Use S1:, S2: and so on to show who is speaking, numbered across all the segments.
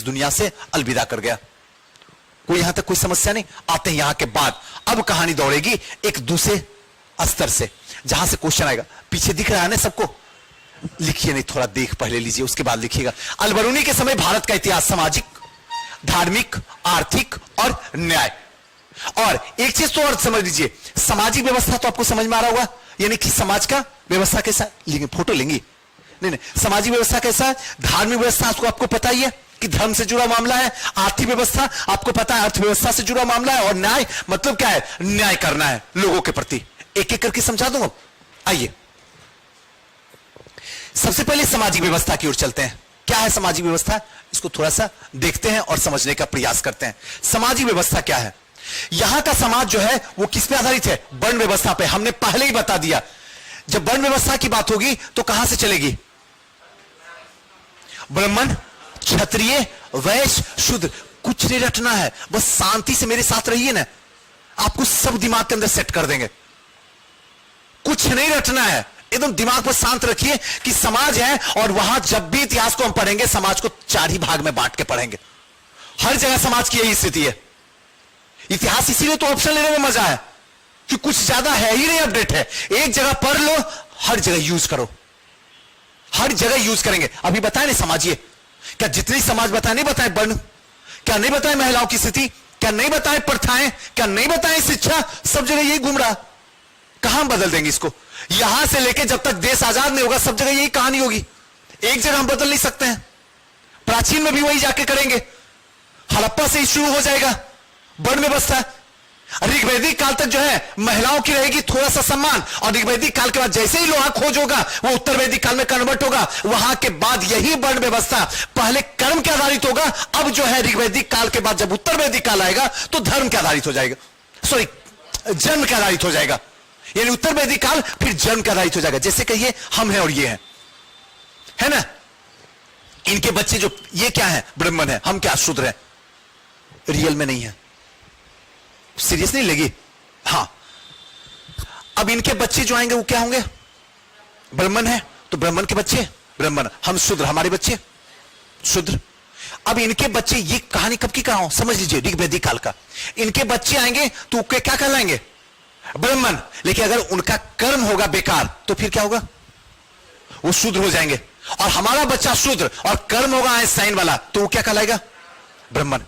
S1: दुनिया से अलविदा कर गया। कोई यहां तक कोई समस्या नहीं? आते हैं यहां के बाद, अब कहानी दौड़ेगी एक दूसरे स्तर से, जहां से क्वेश्चन आएगा। पीछे दिख रहा है ना सबको? लिखिए नहीं, थोड़ा देख पहले लीजिए, उसके बाद लिखिएगा। अलबरूनी के समय भारत का इतिहास सामाजिक, धार्मिक, आर्थिक और न्याय। और एक चीज तो और समझ लीजिए, सामाजिक व्यवस्था तो आपको समझ में आ रहा होगा, यानी कि समाज का व्यवस्था कैसा, लेकिन फोटो लेंगी नहीं, सामाजिक व्यवस्था कैसा है, धार्मिक व्यवस्था आपको पता ही है कि धर्म से जुड़ा मामला है, आर्थिक व्यवस्था आपको पता है अर्थव्यवस्था से जुड़ा मामला है, और न्याय मतलब क्या है, न्याय करना है लोगों के प्रति। एक एक करके समझा दूंगा। आइए सबसे पहले सामाजिक व्यवस्था की ओर चलते हैं। क्या है सामाजिक व्यवस्था, इसको थोड़ा सा देखते हैं और समझने का प्रयास करते हैं। सामाजिक व्यवस्था क्या है? यहां का समाज जो है वो किस पे आधारित है? वर्ण व्यवस्था पे। हमने पहले ही बता दिया, जब वर्ण व्यवस्था की बात होगी तो कहां से चलेगी? ब्राह्मण, क्षत्रिय, वैश्य, शूद्र। कुछ नहीं रटना है, बस शांति से मेरे साथ रहिए ना, आपको सब दिमाग के अंदर सेट कर देंगे। कुछ नहीं रटना है, एकदम दिमाग पर शांत रखिए कि समाज है, और वहां जब भी इतिहास को हम पढ़ेंगे समाज को 4 ही भाग में बांट के पढ़ेंगे। हर जगह समाज की यही स्थिति है। इतिहास इसीलिए तो ऑप्शन लेने में मजा है कि कुछ ज्यादा है ही नहीं, अपडेट है। एक जगह पढ़ लो, हर जगह यूज करो, हर जगह यूज करेंगे। अभी बताए नहीं समाजिए, क्या जितनी समाज बताए नहीं बताए? वर्ण क्या नहीं बताए? महिलाओं की स्थिति क्या नहीं बताए? प्रथाएं क्या नहीं बताए? शिक्षा, सब जगह यही घूम रहा। कहां बदल देंगे इसको? यहां से लेके जब तक देश आजाद नहीं होगा सब जगह यही कहानी होगी। एक जगह हम बदल नहीं सकते हैं। प्राचीन में भी वही जाके करेंगे, हड़प्पा से ही शुरू हो जाएगा वर्ण व्यवस्था। ऋग्वैदिक काल तक जो है महिलाओं की रहेगी थोड़ा सा सम्मान, और ऋग्वैदिक काल के बाद जैसे ही लोहा खोज होगा वो उत्तर वैदिक काल में कन्वर्ट होगा। वहां के बाद यही वर्ण व्यवस्था पहले कर्म के आधारित होगा, अब जो है ऋग्वैदिक काल के बाद जब उत्तर वैदिक काल आएगा तो धर्म के आधारित हो जाएगा, सॉरी जन्म के आधारित हो जाएगा। यानी उत्तर वैदिक काल फिर जन्म के आधारित हो जाएगा। जैसे कहिए हम हैं और ये हैं, है ना? इनके बच्चे जो ये क्या है, ब्राह्मण है, हम क्या शूद्र हैं। रियल में नहीं है, सीरियस नहीं लगी? हाँ। अब इनके बच्चे जो आएंगे वो क्या होंगे? ब्राह्मण है तो ब्राह्मण के बच्चे ब्राह्मण, हम शूद्र, हमारे बच्चे शूद्र। अब इनके बच्चे, ये कहानी कब की कहा हूं समझ लीजिए, ऋग्वैदिक काल का। इनके बच्चे आएंगे तो क्या कहलाएंगे? ब्राह्मण। लेकिन अगर उनका कर्म होगा बेकार तो फिर क्या होगा? वो शूद्र हो जाएंगे। और हमारा बच्चा शूद्र और कर्म होगा आइंस्टाइन वाला तो वो क्या कहलाएगा? ब्राह्मण।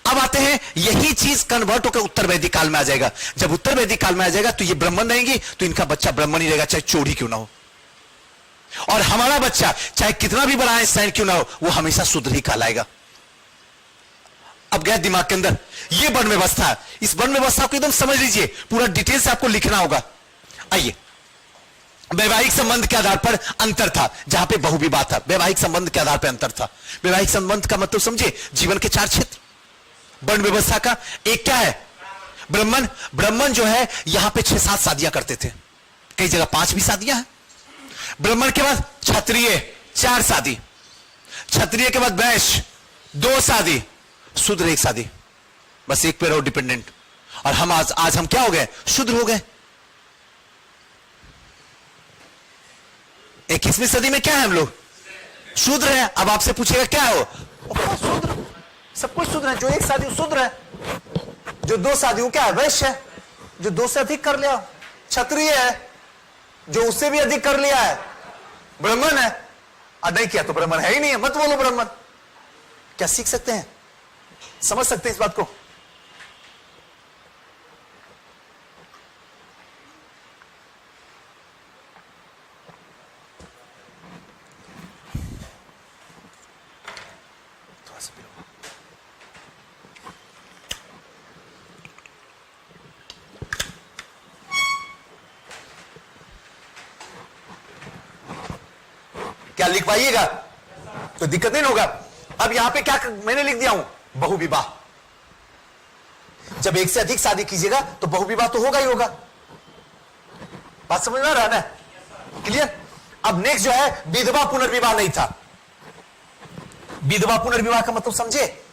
S1: अब आते हैं, यही चीज कन्वर्ट होकर उत्तर वैदिक काल में आ जाएगा। जब उत्तर वैदिक काल में आ जाएगा तो ये ब्राह्मण रहेंगी तो इनका बच्चा ब्राह्मण ही रहेगा, चाहे चोरी क्यों ना हो। और हमारा बच्चा चाहे कितना भी बड़ा आइंस्टाइन क्यों ना हो, वो हमेशा शूद्र ही कहलाएगा। अब गया दिमाग के अंदर ये वर्ण व्यवस्था। इस वर्ण व्यवस्था को एकदम समझ लीजिए, पूरा डिटेल से आपको लिखना होगा। आइए, वैवाहिक संबंध के आधार पर अंतर था, जहां पे बहुविवाह था, वैवाहिक संबंध के आधार पर अंतर था। वैवाहिक संबंध का मतलब समझिए, जीवन के 4 क्षेत्र। वर्ण व्यवस्था का एक क्या है? ब्राह्मण। ब्राह्मण जो है यहां पे 6-7 शादियां करते थे, कई जगह 5 भी शादियां हैं। ब्राह्मण के बाद क्षत्रिय 4 शादी, क्षत्रिय के बाद वैश्य 2 शादी, शूद्र 1 शादी, बस एक पे रहो डिपेंडेंट। और हम आज हम क्या हो गए? शूद्र हो गए। 21वीं सदी में क्या है हम लोग? शूद्र है। अब आपसे पूछेगा क्या हो? शूद्र, सब कुछ शूद्र है। जो 1 शादी शूद्र है, जो 2 शादी वो क्या है? वैश्य है। जो 2 से अधिक कर लिया क्षत्रिय है, जो उससे भी अधिक कर लिया है ब्राह्मण है, और नहीं किया तो ब्राह्मण है ही नहीं है, मत बोलो ब्राह्मण। क्या सीख सकते हैं, समझ सकते हैं इस बात को? क्या लिख पाइएगा तो दिक्कत नहीं होगा। अब यहां पे क्या मैंने लिख दिया हूं? बहुविवाह। जब 1 से अधिक शादी कीजिएगा तो बहुविवाह तो होगा ही होगा। बात समझ में आ रहा है ना? क्लियर? अब नेक्स्ट जो है, विधवा पुनर्विवाह नहीं था। विधवा पुनर्विवाह का मतलब समझे?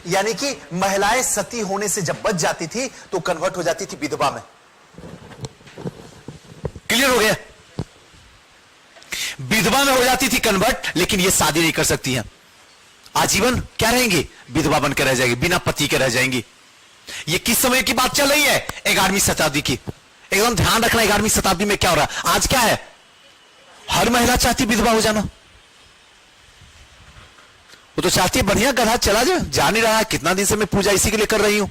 S1: यानी कि महिलाएं सती होने से जब बच जाती थी तो कन्वर्ट हो जाती थी विधवा में। क्लियर हो गया? विधवा में हो जाती थी कन्वर्ट, लेकिन ये शादी नहीं कर सकती हैं। आजीवन क्या रहेंगी? विधवा बनकर रह जाएगी, बिना पति के रह जाएंगी। ये किस समय की बात चल रही है? 11वीं शताब्दी की। एकदम ध्यान रखना, 11वीं शताब्दी में क्या हो रहा है। आज क्या है? हर महिला चाहती विधवा हो जाना। वो तो चाहती है बढ़िया गधा चला जाए, जा नहीं रहा है, कितना दिन से मैं पूजा इसी के लिए कर रही हूं,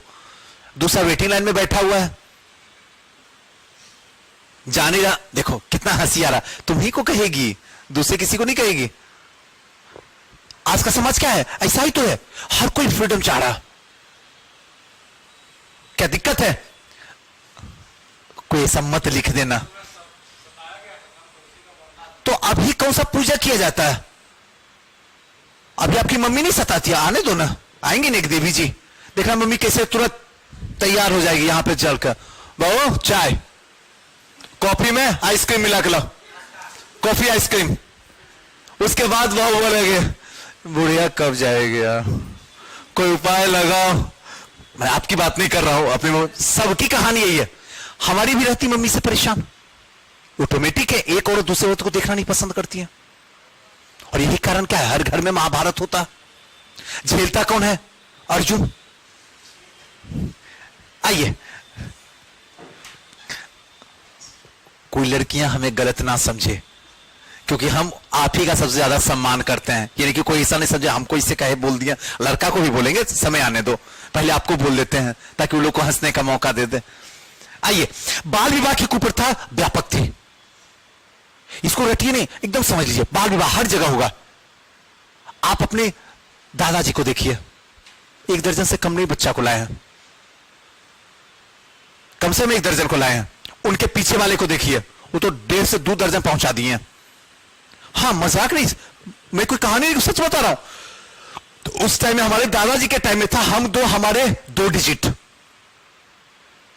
S1: दूसरा वेटिंग लाइन में बैठा हुआ है, जा नहीं रहा। देखो कितना हंसी आ रहा। तुम ही को कहेगी, दूसरे किसी को नहीं कहेगी। आज का समाज क्या है? ऐसा ही तो है, हर कोई फ्रीडम चाह रहा। क्या दिक्कत है? कोई ऐसा मत लिख देना। तो अभी कौन सा पूजा किया जाता है? अभी आपकी मम्मी नहीं सताती है, आने दो ना, आएंगे ना एक देवी जी। देखना मम्मी कैसे तुरंत तैयार हो जाएगी यहां पे चलकर, बहू चाय, कॉफी में आइसक्रीम मिला के लाओ, कॉफी आइसक्रीम। उसके बाद वह बोलेंगे बुढ़िया कब जाएगी यार, कोई उपाय लगाओ। मैं आपकी बात नहीं कर रहा हूं, अपनी सबकी कहानी यही है। हमारी भी रहती मम्मी से परेशान, ऑटोमेटिक है, एक और दूसरे औरत को देखना नहीं पसंद करती है। और यही कारण क्या है? हर घर में महाभारत होता। झेलता कौन है? अर्जुन। आइए, कोई लड़कियां हमें गलत ना समझे, क्योंकि हम आप ही का सबसे ज्यादा सम्मान करते हैं। यानी कि कोई ऐसा नहीं समझे हमको इससे कहे बोल दिया। लड़का को भी बोलेंगे, समय आने दो, पहले आपको बोल देते हैं ताकि वो लोग को हंसने का मौका दे दे। आइए, बाल विवाह की कुप्रथा व्यापक थी, इसको रटिए नहीं, एकदम समझ लीजिए। बाल विवाह हर जगह होगा। आप अपने दादाजी को देखिए, 1 दर्जन से कम नहीं बच्चा को लाए हैं, कम से कम 1 दर्जन को लाए हैं। उनके पीछे वाले को देखिए, वो तो 1.5 से 2 दर्जन पहुंचा दिए हैं। हाँ, मजाक नहीं, मैं कोई कहानी नहीं, सच बता रहा हूं। तो उस टाइम में, हमारे दादाजी के टाइम में था, हमारे 2 डिजिट,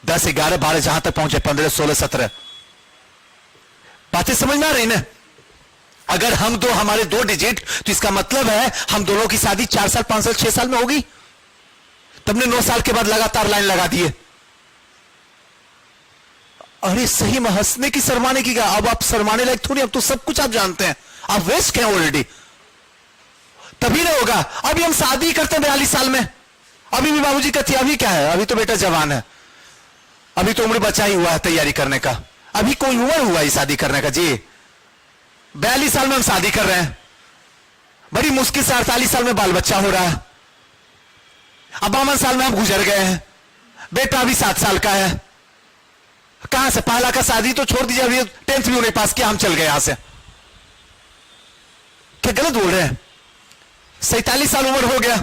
S1: 10, 11, 12 जहां तक पहुंचे, 15, 16, 17। बातें समझ में आ रही ना? अगर हमारे 2 डिजिट, तो इसका मतलब है हम दोनों की शादी 4 साल, 5 साल, 6 साल में होगी। तुमने 9 साल के बाद लगातार लाइन लगा दिए। अरे सही में हंसने की, शर्माने की क्या? अब आप शर्माने लायक थोड़ी, अब तो सब कुछ आप जानते हैं, आप वेस्ट हैं ऑलरेडी। तभी नहीं होगा। अभी हम शादी करते हैं 42 साल में, अभी भी बाबूजी कहती है अभी क्या है, अभी तो बेटा जवान है, अभी तो उम्र बचा ही हुआ है तैयारी करने का, अभी कोई उम्र हुआ है शादी करने का जी। 42 साल में हम शादी कर रहे हैं, बड़ी मुश्किल से 48 साल में बाल बच्चा हो रहा है, अब 52 साल में हम गुजर गए हैं, बेटा अभी 7 साल का है। कहां से? पहला का शादी तो छोड़ दीजिए, अभी 10th भी उन्हें पास किया, हम चल गए यहां से। क्या गलत बोल रहे हैं? 47 साल उम्र हो गया,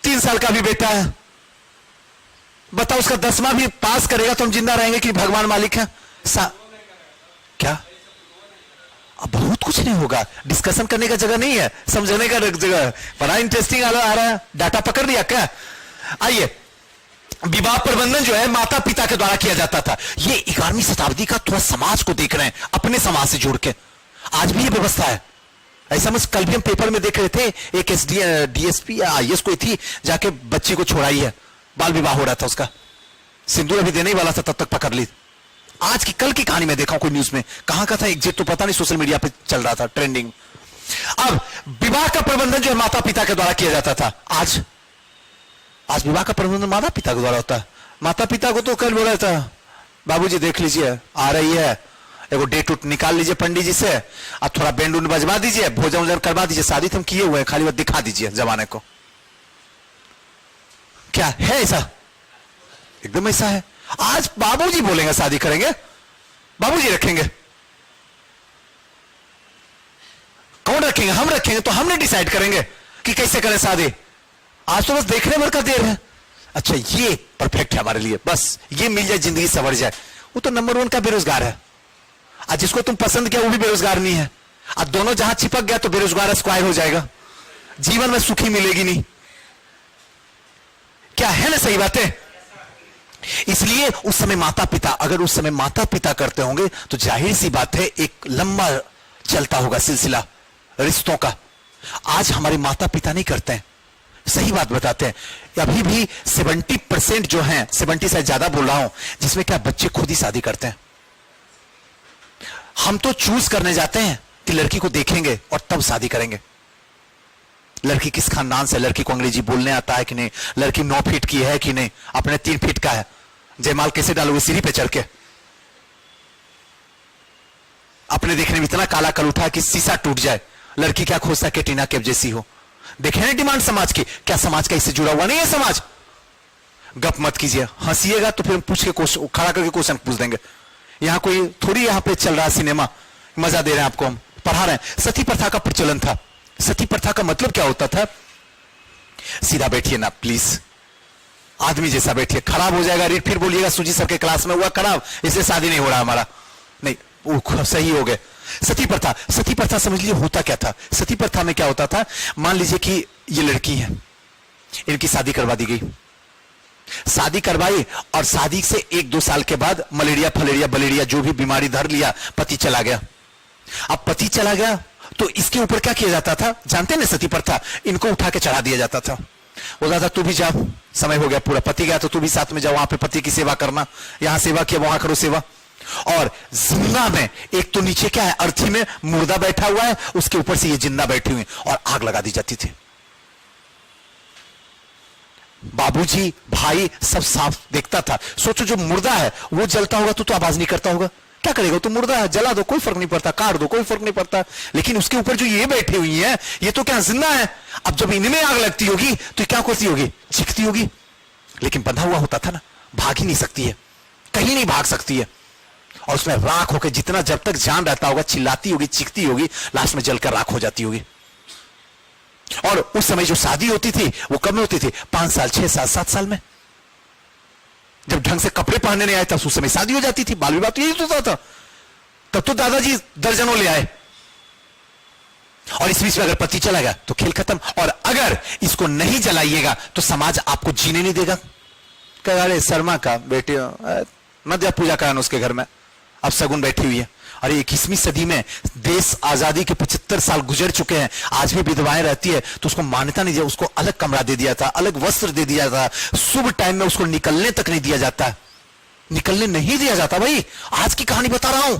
S1: 3 साल का भी बेटा है। बताओ, उसका 10वां भी पास करेगा तो हम जिंदा रहेंगे कि भगवान मालिक है? क्या? अब बहुत कुछ नहीं होगा, डिस्कशन करने का जगह नहीं है, समझने का जगह है। बड़ा इंटरेस्टिंग आ रहा है, डाटा पकड़ लिया क्या? आइए, विवाह प्रबंधन जो है माता पिता के द्वारा किया जाता था। ये 11वीं शताब्दी का थोड़ा समाज को देख रहे हैं, अपने समाज से जोड़ के। आज भी ये व्यवस्था है। ऐसा मैं कल भी हम पेपर में देख रहे थे, एक डीएसपी या आईएएस कोई थी, जाके बच्ची को छोड़ाई है, बाल विवाह हो रहा था उसका, सिंदूर अभी देने ही वाला था, तब तक पकड़ ली। आज की कल की कहानी में देखा कोई न्यूज में, कहां का था एग्जिट तो पता नहीं, सोशल मीडिया पे चल रहा था ट्रेंडिंग। अब विवाह का प्रबंधन जो है माता पिता के द्वारा किया जाता था। आज विवाह का प्रबंधन माता पिता के द्वारा होता है। माता पिता को तो कल बोला था, बाबूजी देख लीजिए आ रही है, एगो डेट उट निकाल लीजिए पंडित जी से, और थोड़ा बैंड उंड बजवा दीजिए, भोजन वोजन करवा दीजिए, शादी तो हम किए हुए हैं, खाली बात दिखा दीजिए जमाने को। क्या है ऐसा? एकदम ऐसा है। आज बाबूजी बोलेंगे शादी करेंगे, बाबूजी रखेंगे। कौन रखेंगे? हम रखेंगे, तो हमने डिसाइड करेंगे कि कैसे करें शादी। आज तो बस देखने भर का देर है। अच्छा, ये परफेक्ट है हमारे लिए, बस ये मिल जाए, जिंदगी संवर जाए। वो तो नंबर 1 का बेरोजगार है। आज जिसको तुम पसंद किया वो भी बेरोजगार नहीं है। आज दोनों जहां चिपक गया तो बेरोजगार स्क्वायर हो जाएगा, जीवन में सुखी मिलेगी नहीं। क्या है ना? सही बात है। इसलिए उस समय माता पिता, अगर उस समय माता पिता करते होंगे तो जाहिर सी बात है एक लंबा चलता होगा सिलसिला रिश्तों का। आज हमारे माता पिता नहीं करते हैं, सही बात बताते हैं। अभी भी 70% जो हैं, 70 से ज्यादा बोल रहा हूं, जिसमें क्या बच्चे खुद ही शादी करते हैं। हम तो चूज करने जाते हैं कि लड़की को देखेंगे और तब शादी करेंगे। लड़की किस खानदान से, लड़की को अंग्रेजी बोलने आता है कि नहीं, लड़की 9 फीट की है कि नहीं, अपने 3 फीट का है, जयमाल कैसे डालोगे, सीढ़ी पे चढ़ के? अपने देखने में इतना काला कल उठा कि शीशा टूट जाए। लड़की क्या खोजता है, कैटरीना कैफ जैसी हो। देखे ना डिमांड समाज की, क्या समाज का इससे जुड़ा हुआ नहीं है समाज? गप मत कीजिए, हंसीएगा तो फिर हम पूछ के खड़ा करके क्वेश्चन पूछ देंगे। यहां कोई थोड़ी यहां पे चल रहा है सिनेमा, मजा दे रहे हैं आपको, हम पढ़ा रहे हैं। सती प्रथा का प्रचलन था। सती प्रथा का मतलब क्या होता था? सीधा बैठिए ना प्लीज, आदमी जैसा बैठिए, खराब हो जाएगा रीड, फिर बोलिएगा सुजी सर के क्लास में हुआ खराब, इससे शादी नहीं हो रहा हमारा। नहीं, वो सही हो गए। सती प्रथा, सती प्रथा समझ लीजिए होता क्या था। सती प्रथा में क्या होता था, मान लीजिए कि ये लड़की है, इनकी शादी करवा दी गई, शादी करवाई और शादी से 1-2 साल के बाद मलेरिया फलेरिया बलेरिया जो भी बीमारी धर लिया, पति चला गया। अब पति चला गया तो इसके ऊपर क्या किया जाता था, जानते हैं ना सती प्रथा, इनको उठा के चढ़ा दिया जाता था। बोला था तू भी जा, समय हो गया पूरा, पति गया तो तू भी साथ में जाओ, वहां पे पति की सेवा करना, यहां सेवा किया वहां करो सेवा। और जिंदा में एक तो नीचे क्या है, अर्थी में मुर्दा बैठा हुआ है, उसके ऊपर से ये जिंदा बैठी हुई और आग लगा दी जाती थी। बाबूजी भाई सब साफ देखता था। सोचो जो मुर्दा है वो जलता होगा तो आवाज नहीं करता होगा, क्या करेगा, तो मुर्दा है, जला दो कोई फर्क नहीं पड़ता, काट दो कोई फर्क नहीं पड़ता। लेकिन उसके ऊपर जो ये बैठी हुई है, ये तो क्या जिंदा है। अब जब इनमें आग लगती होगी तो क्या करती होगी, चीखती होगी। लेकिन बंधा हुआ होता था ना, भाग ही नहीं सकती है, कहीं नहीं भाग सकती है। और उसमें राख होकर जितना जब तक जान रहता होगा चिल्लाती होगी, चीखती होगी, लास्ट में जलकर राख हो जाती होगी। और उस समय जो शादी होती थी वो कब में होती थी, 5 साल 6 साल 7 साल में। जब ढंग से कपड़े पहनने नहीं आए था उस समय शादी हो जाती थी। बाल विवाह तो यही होता था। तब तो दादाजी दर्जनों ले आए। और इस बीच में अगर पति चला गया तो खेल खत्म। और अगर इसको नहीं जलाइएगा तो समाज आपको जीने नहीं देगा। अरे शर्मा का बेटे मध्य पूजा कराना उसके घर में, अब सगुन बैठी हुई है। अरे 21वीं सदी में देश आजादी के 75 साल गुजर चुके हैं, आज भी विधवाएं रहती है तो उसको मान्यता नहीं दिया, उसको अलग कमरा दे दिया था, अलग वस्त्र दे दिया था, शुभ टाइम में उसको निकलने तक नहीं दिया जाता, निकलने नहीं दिया जाता। भाई आज की कहानी बता रहा हूं।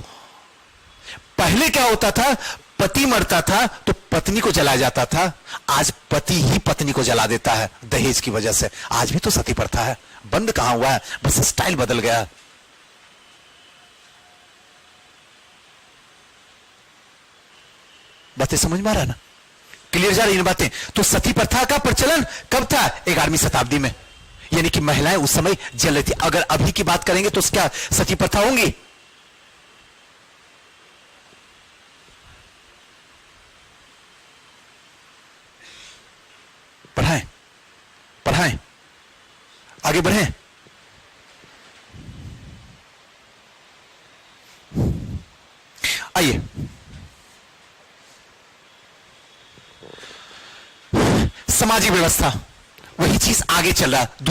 S1: पहले क्या होता था, पति मरता था तो पत्नी को जलाया जाता था, आज पति ही पत्नी को जला देता है दहेज की वजह से। आज भी तो सती प्रथा है, बंद कहां हुआ है, बस स्टाइल बदल गया। बातें समझ में आ रहा है ना, क्लियर जा रही इन बातें। तो सती प्रथा का प्रचलन कब था, 11वीं शताब्दी में, यानी कि महिलाएं उस समय जल रही थी। अगर अभी की बात करेंगे तो क्या सती प्रथा होंगी? पढ़ाएं पढ़ाएं, आगे बढ़ें। आइए, सामाजिक व्यवस्था, वही चीज आगे चल रहा है।